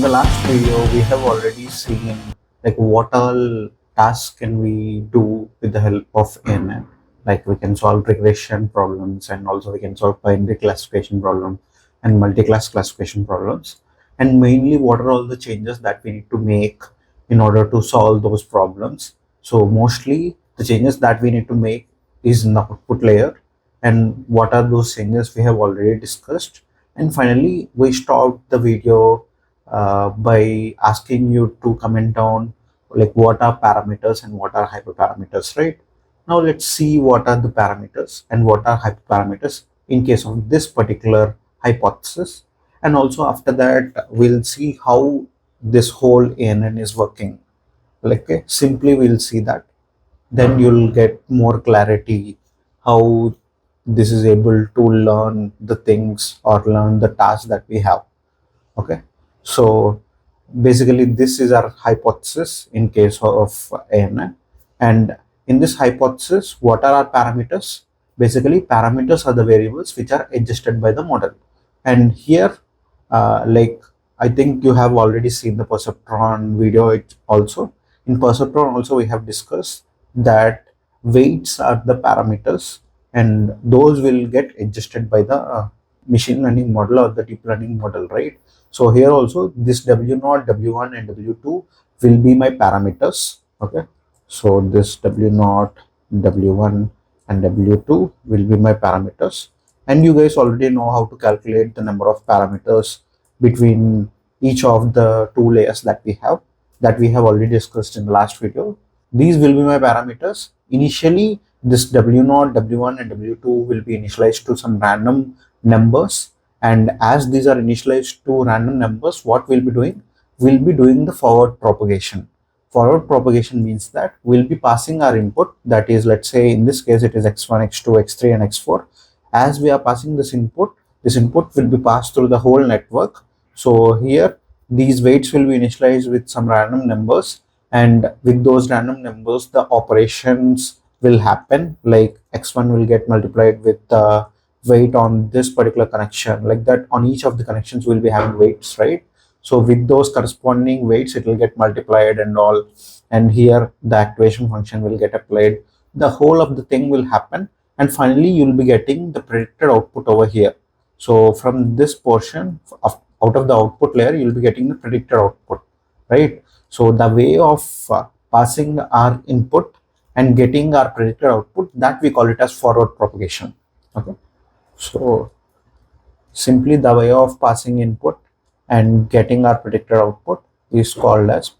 the last video, we have already seen like what all tasks can we do with the help of AI. Like we can solve regression problems, and also we can solve binary classification problem and multi-class classification problems. And mainly, what are all the changes that we need to make in order to solve those problems? So mostly the changes that we need to make is in the output layer, and what are those changes we have already discussed. And finally, we stopped the video by asking you to comment down like what are parameters and what are hyperparameters, right? Now let's see what are the parameters and what are hyperparameters in case of this particular hypothesis. And also after that, we'll see how this whole ANN is working. Like simply we'll see that. Then you'll get more clarity how this is able to learn the things or learn the tasks that we have. Okay, so basically this is our hypothesis in case of ANN. And in this hypothesis, what are our parameters? Basically parameters are the variables which are adjusted by the model. And here like I think you have already seen the perceptron video. It also in perceptron also we have discussed that weights are the parameters, and those will get adjusted by the machine learning model or the deep learning model, right? So here also this W0, W1 and W2 will be my parameters. Okay, so this W0, W1 and W2 will be my parameters. And you guys already know how to calculate the number of parameters between each of the two layers that we have already discussed in the last video. These will be my parameters. Initially, this W0, W1 and W2 will be initialized to some random numbers. And as these are initialized to random numbers, what we'll be doing? We'll be doing the forward propagation. Forward propagation means that we'll be passing our input. That is, let's say in this case, it is x1, x2, x3 and x4. As we are passing this input will be passed through the whole network. So here, these weights will be initialized with some random numbers. And with those random numbers, the operations will happen. Like x1 will get multiplied with the weight on this particular connection. Like that, on each of the connections will be having weights, right? So with those corresponding weights, it will get multiplied and all. And here the activation function will get applied. The whole of the thing will happen. And finally, you'll be getting the predicted output over here. So from this portion out of the output layer, you'll be getting the predicted output, right? So the way of passing our input and getting our predicted output, that we call it as forward propagation. Okay, so simply the way of passing input and getting our predicted output is called as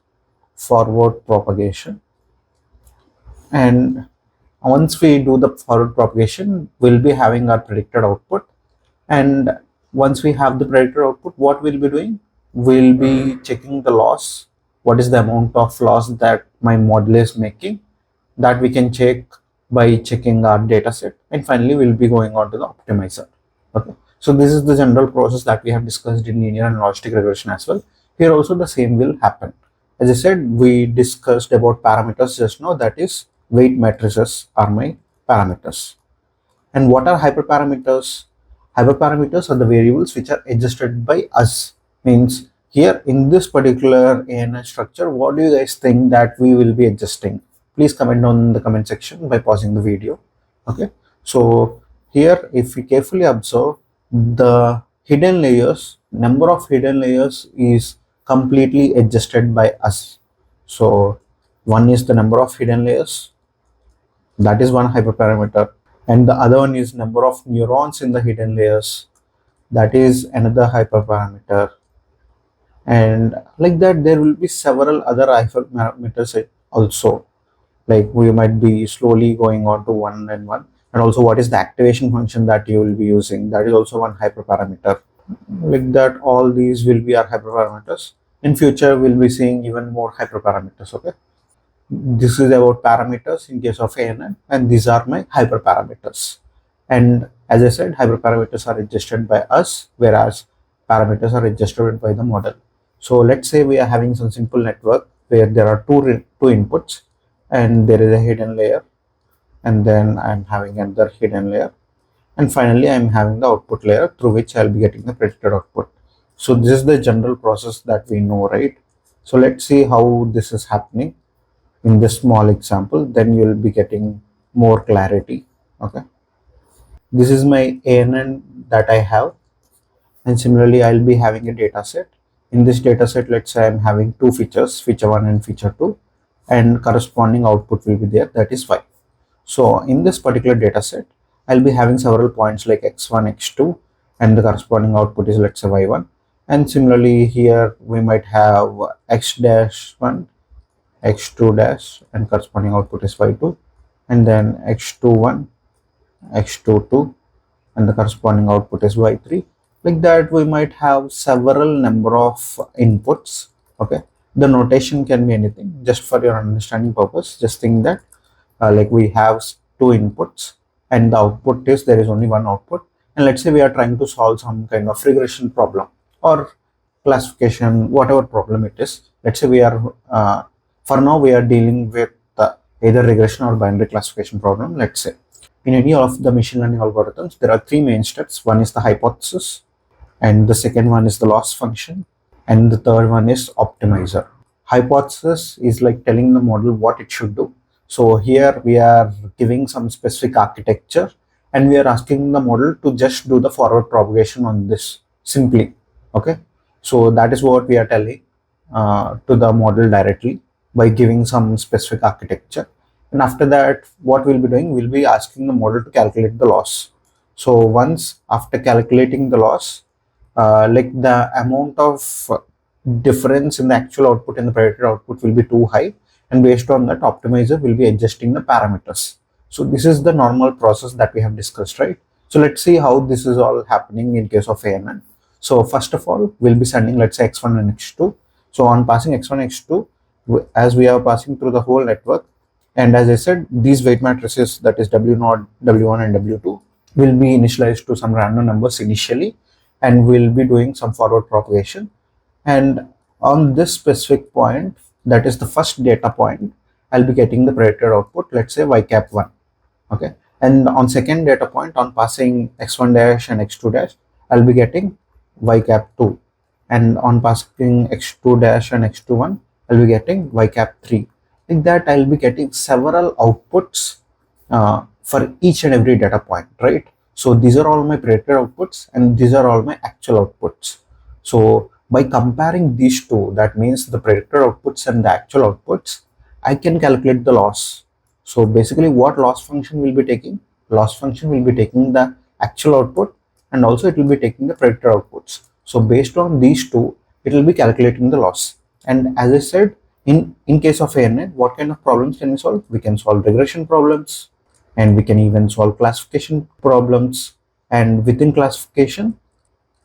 forward propagation. And once we do the forward propagation, we'll be having our predicted output. And once we have the predicted output, what we'll be doing? We'll be checking the loss. What is the amount of loss that my model is making? That we can check by checking our data set. And finally, we'll be going on to the optimizer. Okay. So this is the general process that we have discussed in linear and logistic regression as well. Here also the same will happen. As I said, we discussed about parameters just now. That is, weight matrices are my parameters. And what are hyperparameters? Hyperparameters are the variables which are adjusted by us. Means here in this particular ANN structure, what do you guys think that we will be adjusting? Please comment down in the comment section by pausing the video. Okay, so here if we carefully observe, the hidden layers, number of hidden layers is completely adjusted by us. So one is the number of hidden layers, that is one hyperparameter, and the other one is number of neurons in the hidden layers, that is another hyperparameter. And like that, there will be several other hyperparameters also. Like we might be slowly going on to one and one. And also, what is the activation function that you will be using? That is also one hyperparameter. Like that, all these will be our hyperparameters. In future, we'll be seeing even more hyperparameters. Okay, this is about parameters in case of ANN, and these are my hyperparameters. And as I said, hyperparameters are adjusted by us, whereas parameters are adjusted by the model. So let's say we are having some simple network where there are two inputs, and there is a hidden layer, and then I'm having another hidden layer, and finally I'm having the output layer through which I'll be getting the predicted output. So this is the general process that we know, right? So let's see how this is happening in this small example, then you'll be getting more clarity. Okay, this is my ANN that I have, and similarly I'll be having a data set. In this data set, let's say I'm having two features, feature 1 and feature 2, and corresponding output will be there, that is 5. So in this particular data set, I'll be having several points like x1, x2, and the corresponding output is, let's say, y1. And similarly here we might have x dash 1, x2 dash, and corresponding output is y2, and then x21, x22, and the corresponding output is y3. Like that we might have several number of inputs. Okay, the notation can be anything, just for your understanding purpose, just think that like we have two inputs and the output is, there is only one output, and let's say we are trying to solve some kind of regression problem or classification, whatever problem it is. Let's say we are for now we are dealing with either regression or binary classification problem. Let's say in any of the machine learning algorithms there are three main steps. One is the hypothesis, and the second one is the loss function, and the third one is optimizer. Hypothesis is like telling the model what it should do. So here we are giving some specific architecture and we are asking the model to just do the forward propagation on this simply. Okay, so that is what we are telling to the model directly by giving some specific architecture. And after that, what we'll be doing, we'll be asking the model to calculate the loss. So once after calculating the loss, like the amount of difference in the actual output and the predicted output will be too high, and based on that optimizer will be adjusting the parameters. So this is the normal process that we have discussed, right? So let's see how this is all happening in case of ANN. So first of all, we'll be sending, let's say, x1 and x2. So on passing x1, x2, as we are passing through the whole network, and as I said, these weight matrices, that is w0, w1 and w2, will be initialized to some random numbers initially, and we'll be doing some forward propagation. And on this specific point, that is the first data point, I'll be getting the predicted output, let's say y cap 1. Okay, and on second data point, on passing x1 dash and x2 dash, I'll be getting y cap 2, and on passing x2 dash and x21, I'll be getting y cap 3. Like that, I'll be getting several outputs for each and every data point, right? So these are all my predicted outputs and these are all my actual outputs. So by comparing these two, that means the predicted outputs and the actual outputs, I can calculate the loss. So basically what loss function will be taking? Loss function will be taking the actual output and also it will be taking the predicted outputs. So based on these two, it will be calculating the loss. And as I said, in case of ANN, what kind of problems can we solve? We can solve regression problems, and we can even solve classification problems. And within classification,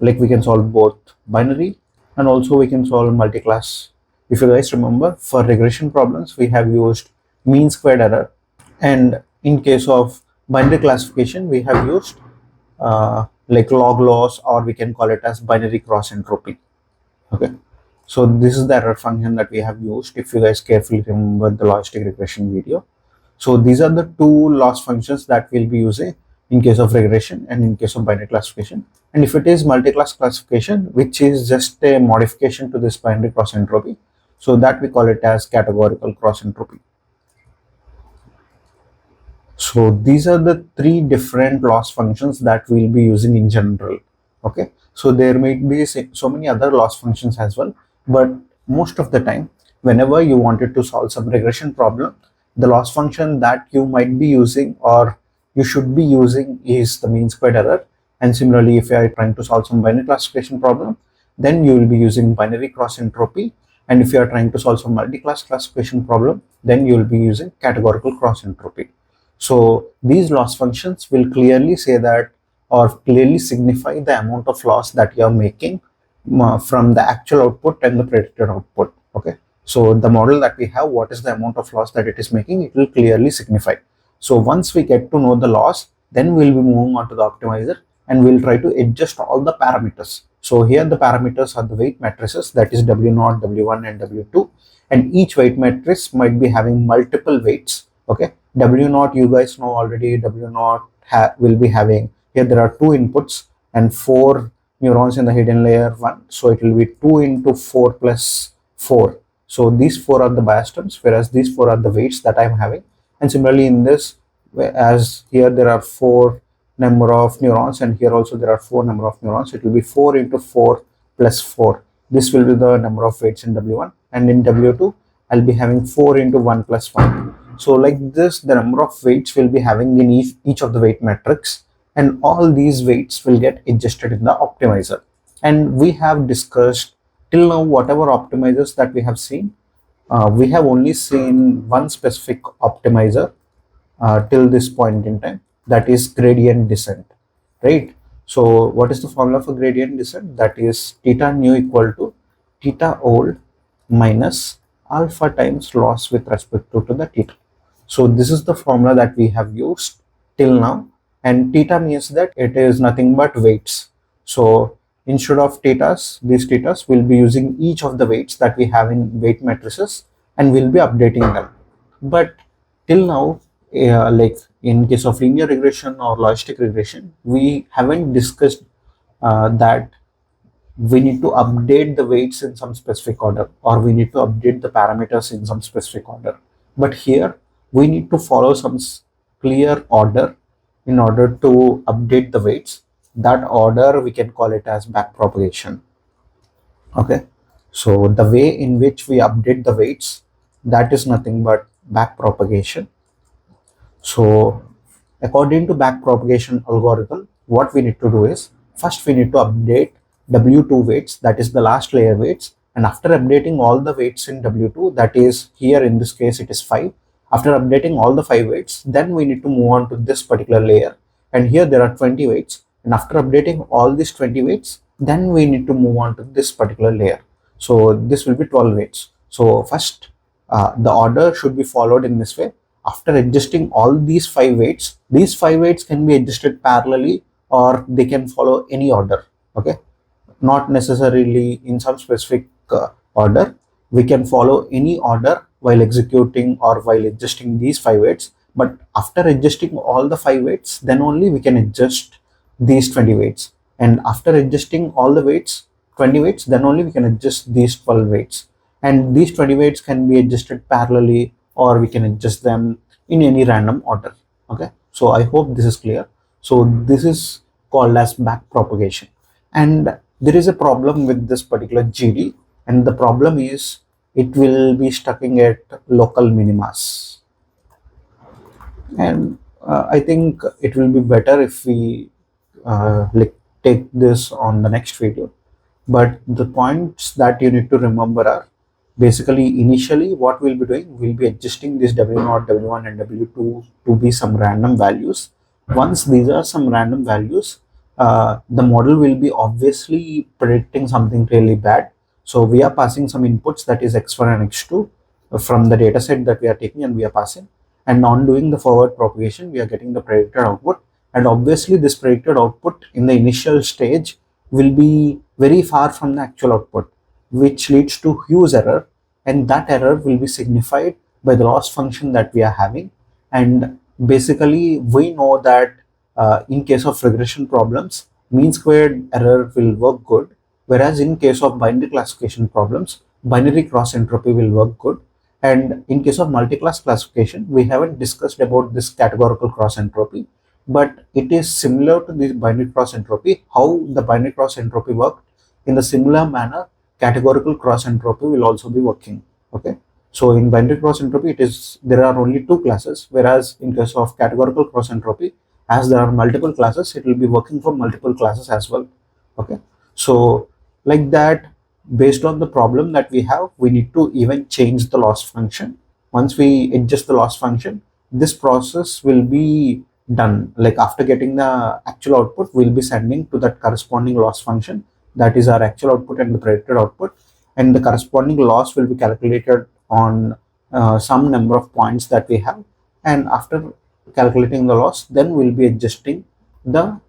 like we can solve both binary and also we can solve multi-class. If you guys remember, for regression problems, we have used mean squared error. And in case of binary classification, we have used like log loss, or we can call it as binary cross entropy. Okay. So this is the error function that we have used, if you guys carefully remember the logistic regression video. So these are the two loss functions that we'll be using in case of regression and in case of binary classification. And if it is multi-class classification, which is just a modification to this binary cross entropy, so that we call it as categorical cross entropy. So these are the three different loss functions that we'll be using in general. Okay, so there may be so many other loss functions as well, but most of the time, whenever you wanted to solve some regression problem, the loss function that you might be using or you should be using is the mean squared error. And similarly, if you are trying to solve some binary classification problem, then you will be using binary cross entropy. And if you are trying to solve some multi-class classification problem, then you will be using categorical cross entropy. So these loss functions will clearly say that, or clearly signify the amount of loss that you are making from the actual output and the predicted output. Okay, so the model that we have, what is the amount of loss that it is making, it will clearly signify. So once we get to know the loss, then we'll be moving on to the optimizer and we'll try to adjust all the parameters. So here the parameters are the weight matrices, that is W0, W1 and W2, and each weight matrix might be having multiple weights. Okay, W0, you guys know already, W0 will be having, here there are two inputs and four neurons in the hidden layer 1, so it will be 2 into 4 plus 4. So these 4 are the bias terms, whereas these 4 are the weights that I'm having. And similarly in this, as here there are 4 number of neurons, and here also there are 4 number of neurons, it will be 4 into 4 plus 4. This will be the number of weights in W1, and in W2 I'll be having 4 into 1 plus 1. So like this, the number of weights will be having in each of the weight metrics, and all these weights will get adjusted in the optimizer. And we have discussed till now whatever optimizers that we have seen. We have only seen one specific optimizer till this point in time, that is gradient descent, right? So what is the formula for gradient descent? That is theta nu equal to theta old minus alpha times loss with respect to the theta. So this is the formula that we have used till now, and theta means that it is nothing but weights. So instead of thetas, these thetas, will be using each of the weights that we have in weight matrices, and we'll be updating them. But till now, like in case of linear regression or logistic regression, we haven't discussed that we need to update the weights in some specific order, or we need to update the parameters in some specific order. But here we need to follow some clear order in order to update the weights. That order we can call it as backpropagation. Okay, so the way in which we update the weights, that is nothing but backpropagation. So according to backpropagation algorithm, what we need to do is, first we need to update W2 weights, that is the last layer weights. And after updating all the weights in W2, that is here in this case it is 5. After updating all the 5 weights, then we need to move on to this particular layer. And here there are 20 weights. And after updating all these 20 weights, then we need to move on to this particular layer. So this will be 12 weights. So first, the order should be followed in this way. After adjusting all these 5 weights, these 5 weights can be adjusted parallelly, or they can follow any order. Okay, not necessarily in some specific order. We can follow any order while executing or while adjusting these 5 weights. But after adjusting all the 5 weights, then only we can adjust these 20 weights. And after adjusting all the weights, 20 weights, then only we can adjust these 12 weights. And these 20 weights can be adjusted parallelly, or we can adjust them in any random order. Okay, so I hope this is clear. So this is called as backpropagation. And there is a problem with this particular GD, and the problem is it will be stuck at local minimas. And I think it will be better if we like take this on the next video. But the points that you need to remember are, basically initially what we'll be doing, we'll be adjusting this W0, W1 and W2 to be some random values. Once these are some random values, the model will be obviously predicting something really bad. So we are passing some inputs, that is x1 and x2 from the data set that we are taking, and we are passing. And on doing the forward propagation, we are getting the predicted output. And obviously this predicted output in the initial stage will be very far from the actual output, which leads to huge error. And that error will be signified by the loss function that we are having. And basically we know that in case of regression problems, mean squared error will work good, whereas in case of binary classification problems, binary cross entropy will work good. And in case of multi-class classification, we haven't discussed about this categorical cross entropy, but it is similar to this binary cross entropy. How the binary cross entropy worked, in the similar manner, categorical cross entropy will also be working. Okay, so in binary cross entropy, there are only 2 classes, whereas in case of categorical cross entropy, as there are multiple classes, it will be working for multiple classes as well. Okay, so like that, based on the problem that we have, we need to even change the loss function. Once we adjust the loss function, this process will be done. Like after getting the actual output, we'll be sending to that corresponding loss function, that is our actual output and the predicted output, and the corresponding loss will be calculated on some number of points that we have. And after calculating the loss, then we'll be adjusting the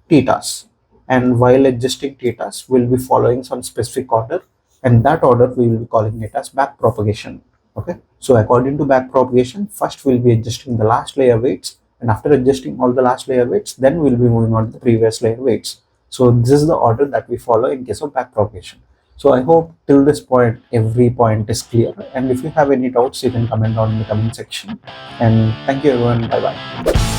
thetas. And while adjusting thetas, we'll be following some specific order, and that order we will be calling it as backpropagation. Okay, so according to backpropagation, first we'll be adjusting the last layer weights, and after adjusting all the last layer weights, then we'll be moving on to the previous layer weights. So this is the order that we follow in case of backpropagation. So I hope till this point every point is clear, and if you have any doubts you can comment on in the comment section. And thank you everyone, bye bye.